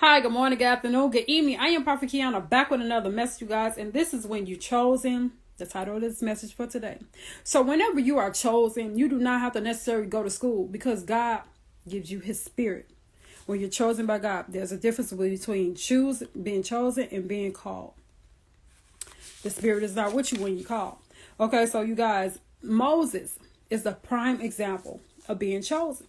Hi, good morning, good afternoon, good evening. I am Prophet Kiana back with another message, you guys, and this is when you chosen. The title of this message for today. So, whenever you are chosen, you do not have to necessarily go to school because God gives you His Spirit. When you're chosen by God, there's a difference between being chosen and being called. The Spirit is not with you when you call. Okay, so you guys, Moses is the prime example of being chosen.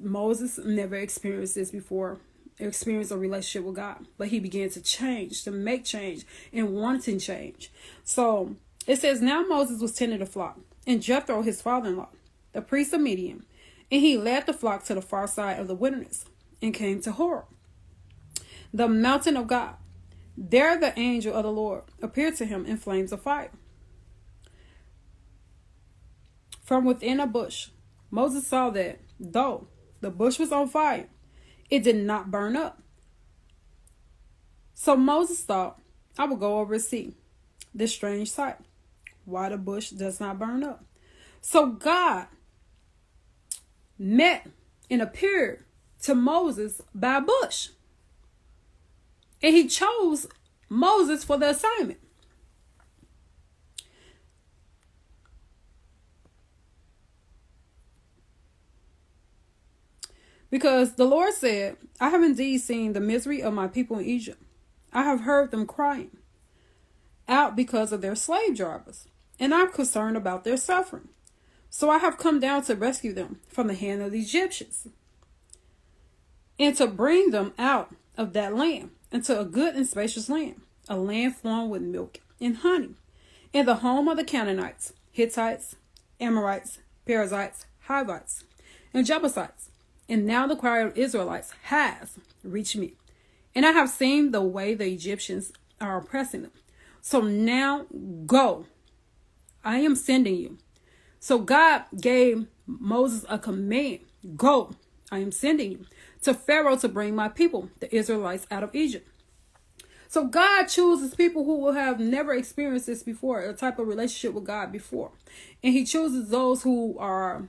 Moses never experienced this before, experienced a relationship with God, but he began to change, to make change, and wanting change. So it says, now Moses was tending the flock, and Jethro, his father-in-law, the priest of Midian, and he led the flock to the far side of the wilderness, and came to Horeb, the mountain of God. There the angel of the Lord appeared to him in flames of fire from within a bush. Moses saw that, though the bush was on fire, it did not burn up. So Moses thought, I will go over and see this strange sight, why the bush does not burn up. So God met and appeared to Moses by a bush. And he chose Moses for the assignment. Because the Lord said, I have indeed seen the misery of my people in Egypt. I have heard them crying out because of their slave drivers, and I'm concerned about their suffering. So I have come down to rescue them from the hand of the Egyptians and to bring them out of that land into a good and spacious land, a land flowing with milk and honey, in the home of the Canaanites, Hittites, Amorites, Perizzites, Hivites, and Jebusites. And now the cry of Israelites has reached me, and I have seen the way the Egyptians are oppressing them. So now go. I am sending you. So God gave Moses a command. Go. I am sending you to Pharaoh to bring my people, the Israelites, out of Egypt. So God chooses people who will have never experienced this before, a type of relationship with God before. And he chooses those who are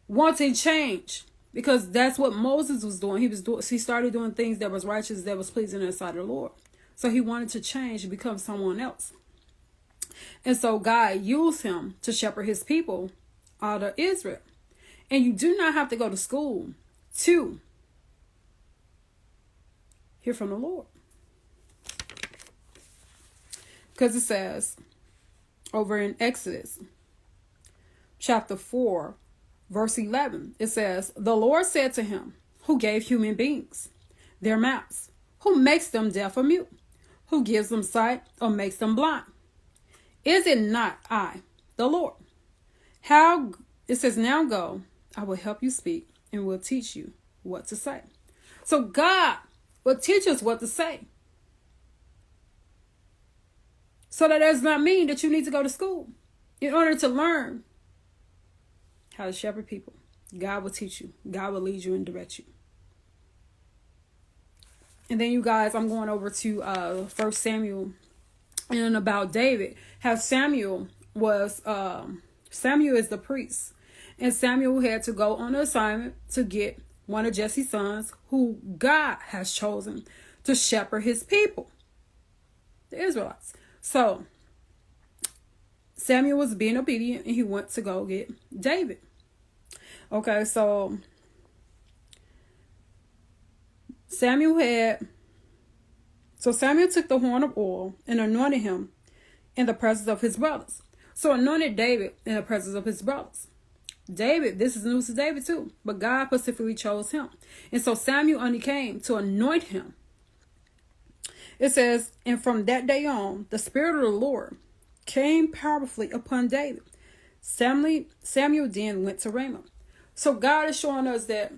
wanting change, because that's what Moses was doing. He started doing things that was righteous, that was pleasing in the sight of the Lord. So he wanted to change and become someone else. And so God used him to shepherd his people out of Israel. And you do not have to go to school to hear from the Lord. Because it says over in Exodus chapter 4, verse 11, it says, the Lord said to him, who gave human beings their mouths, who makes them deaf or mute, who gives them sight or makes them blind? Is it not I, the Lord? How, it says, now go, I will help you speak and will teach you what to say. So God will teach us what to say. So that does not mean that you need to go to school in order to learn how to shepherd people. God will teach you. God will lead you and direct you. And then you guys, I'm going over to 1 Samuel and about David. How Samuel is the priest. And Samuel had to go on an assignment to get one of Jesse's sons who God has chosen to shepherd his people, the Israelites. So Samuel was being obedient and he went to go get David. Okay, so Samuel took the horn of oil and anointed him in the presence of his brothers. So anointed David in the presence of his brothers. David, this is news to David too, but God specifically chose him. And so Samuel only came to anoint him. It says, and from that day on, the Spirit of the Lord came powerfully upon David. Samuel then went to Ramah. So God is showing us that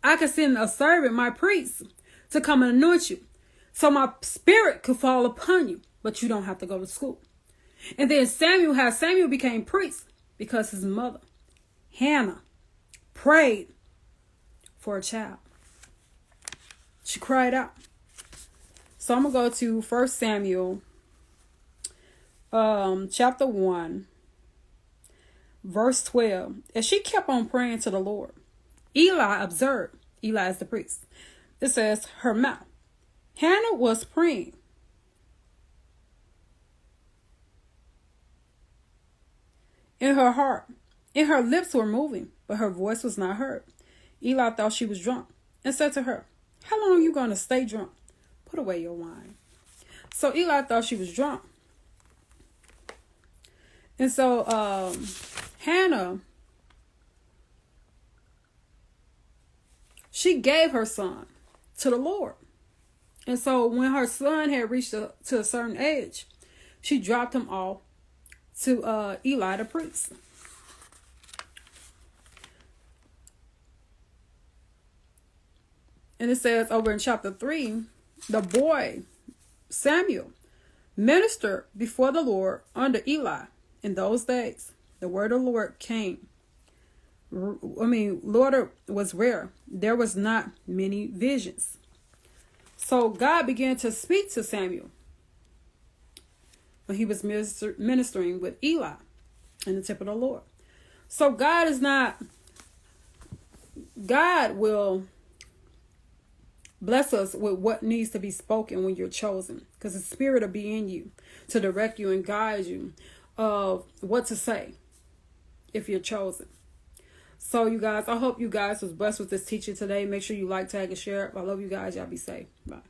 I can send a servant, my priest, to come and anoint you. So my spirit could fall upon you, but you don't have to go to school. And then Samuel became priest because his mother, Hannah, prayed for a child. She cried out. So I'm going to go to 1 Samuel chapter 1, verse 12. And she kept on praying to the Lord Eli observed. Eli is the priest. It says her mouth. Hannah was praying. In her heart, and her lips were moving, but her voice was not heard. Eli thought she was drunk and said to her, "How long are you going to stay drunk? Put away your wine." So Eli thought she was drunk. And so Hannah, she gave her son to the Lord. And so when her son had reached to a certain age, she dropped him off to Eli the priest. And it says over in chapter 3, the boy Samuel ministered before the Lord under Eli. In those days, the word of the Lord came. Lord was rare. There was not many visions. So God began to speak to Samuel when he was ministering with Eli in the temple of the Lord. So God will bless us with what needs to be spoken when you're chosen, because the Spirit will be in you to direct you and guide you of what to say if you're chosen. So you guys, I hope you guys was blessed with this teaching today. Make sure you like, tag, and share. I love you guys. Y'all be safe. Bye.